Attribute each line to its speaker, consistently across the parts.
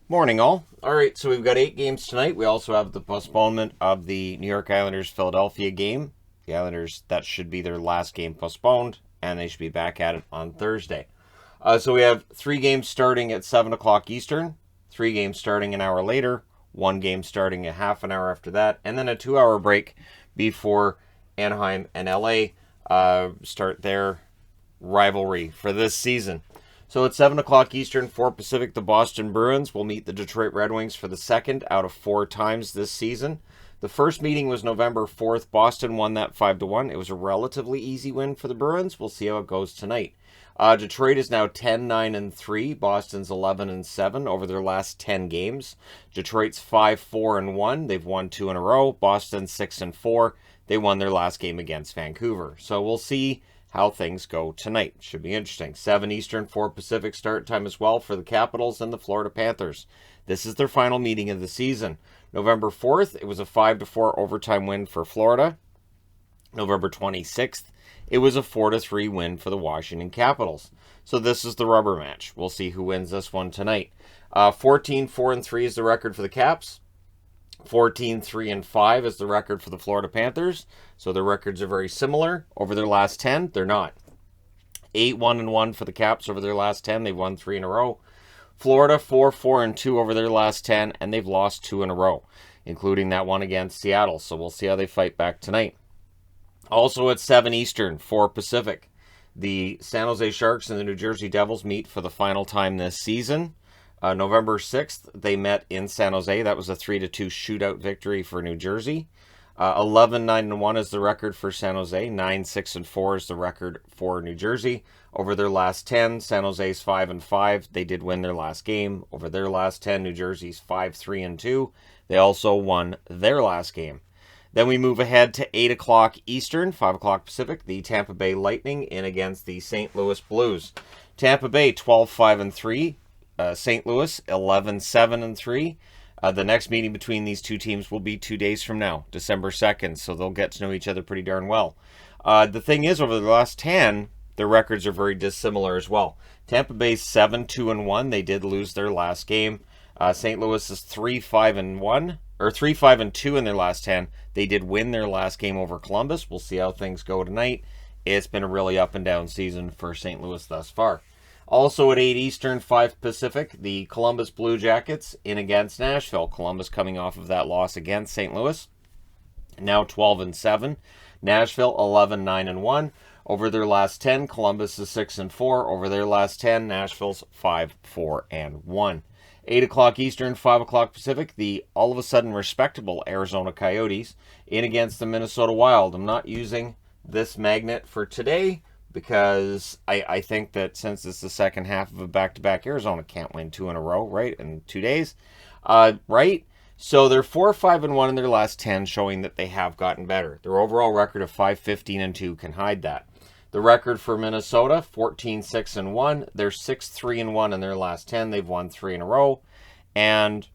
Speaker 1: Morning, all. All right, so we've got 8 games tonight. We also have the postponement of the New York Islanders Philadelphia game. The Islanders, that should be their last game postponed, and they should be back at it on Thursday. So we have 3 games starting at 7 o'clock Eastern, 3 games starting an hour later, 1 game starting a half an hour after that, and then a 2-hour break before Anaheim and LA start their rivalry for this season. So at 7 o'clock Eastern, 4 Pacific, the Boston Bruins will meet the Detroit Red Wings for the second out of 4 times this season. The first meeting was November 4th. Boston won that 5-1. It was a relatively easy win for the Bruins. We'll see how it goes tonight. Detroit is now 10-9-3. Boston's 11-7 over their last 10 games. Detroit's 5-4-1. They've won 2 in a row. Boston's 6-4. They won their last game against Vancouver. So we'll see how things go tonight. Should be interesting. 7 Eastern, 4 Pacific start time as well for the Capitals and the Florida Panthers. This is their final meeting of the season. November 4th, it was a 5-4 overtime win for Florida. November 26th, it was a 4-3 win for the Washington Capitals. So this is the rubber match. We'll see who wins this one tonight. 14-4-3 is the record for the Caps. 14-3-5 is the record for the Florida Panthers. So their records are very similar. Over their last 10, they're not. 8-1-1 for the Caps over their last 10. They've won 3 in a row. Florida 4-4-2 over their last 10, and they've lost 2 in a row, including that one against Seattle. So we'll see how they fight back tonight. Also at 7 Eastern, 4 Pacific, the San Jose Sharks and the New Jersey Devils meet for the final time this season. November 6th, they met in San Jose. That was a 3-2 shootout victory for New Jersey. 11-9-1 is the record for San Jose. 9-6-4 is the record for New Jersey. Over their last 10, San Jose's 5-5. They did win their last game. Over their last 10, New Jersey's 5-3-2. They also won their last game. Then we move ahead to 8 o'clock Eastern, 5 o'clock Pacific. The Tampa Bay Lightning in against the St. Louis Blues. Tampa Bay 12-5-3. St. Louis 11-7-3. The next meeting between these two teams will be 2 days from now, December 2nd, so they'll get to know each other pretty darn well. The thing is, over the last 10, their records are very dissimilar as well. Tampa Bay's 7-2-1. They did lose their last game. St. Louis is 3-5-1, or 3-5-2 in their last 10. They did win their last game over Columbus. We'll see how things go tonight. It's been a really up and down season for St. Louis thus far. Also at 8 Eastern, 5 Pacific, the Columbus Blue Jackets in against Nashville. Columbus coming off of that loss against St. Louis, now 12-7. Nashville 11-9-1. Over their last 10, Columbus is 6-4. Over their last 10, Nashville's 5-4-1. 8 o'clock Eastern, 5 o'clock Pacific, the all of a sudden respectable Arizona Coyotes in against the Minnesota Wild. I'm not using this magnet for today, because I think that since it's the second half of a back-to-back, Arizona can't win 2 in a row, right, in 2 days, right? So they're 4-5-1 in their last 10, showing that they have gotten better. Their overall record of 5-15-2 can hide that. The record for Minnesota, 14-6-1. They're 6-3-1 in their last 10. They've won 3 in a row, and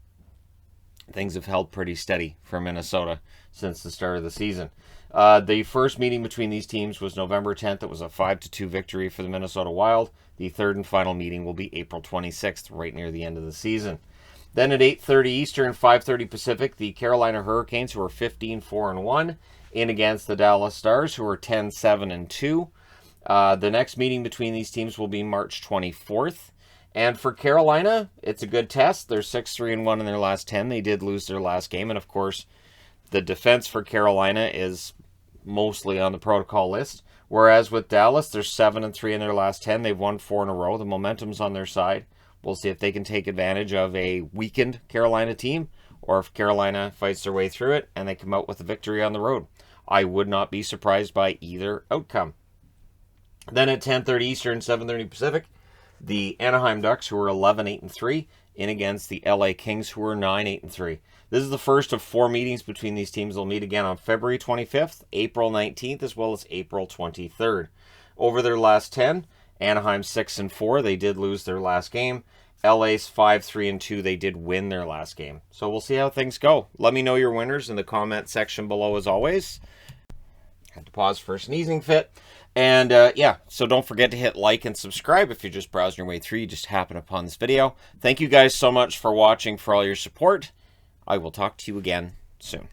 Speaker 1: things have held pretty steady for Minnesota since the start of the season. The first meeting between these teams was November 10th. It was a 5-2 victory for the Minnesota Wild. The third and final meeting will be April 26th, right near the end of the season. Then at 8:30 Eastern, 5:30 Pacific, the Carolina Hurricanes, who are 15-4-1, in against the Dallas Stars, who are 10-7-2. The next meeting between these teams will be March 24th. And for Carolina, it's a good test. They're 6-3-1 in their last 10. They did lose their last game, and of course, the defense for Carolina is mostly on the protocol list. Whereas with Dallas, they're 7-3 in their last 10. They've won 4 in a row. The momentum's on their side. We'll see if they can take advantage of a weakened Carolina team, or if Carolina fights their way through it and they come out with a victory on the road. I would not be surprised by either outcome. Then at 10:30 Eastern, 7:30 Pacific, the Anaheim Ducks, who are 11-8-3, in against the LA Kings, who are 9-8-3. This is the first of 4 meetings between these teams. They'll meet again on February 25th, April 19th, as well as April 23rd. Over their last 10, Anaheim 6-4. They did lose their last game. LA's 5-3-2. They did win their last game. So we'll see how things go. Let me know your winners in the comment section below, as always. Had to pause for a sneezing fit. And yeah, so don't forget to hit like and subscribe if you're just browsing your way through. You just happen upon this video. Thank you guys so much for watching, for all your support. I will talk to you again soon.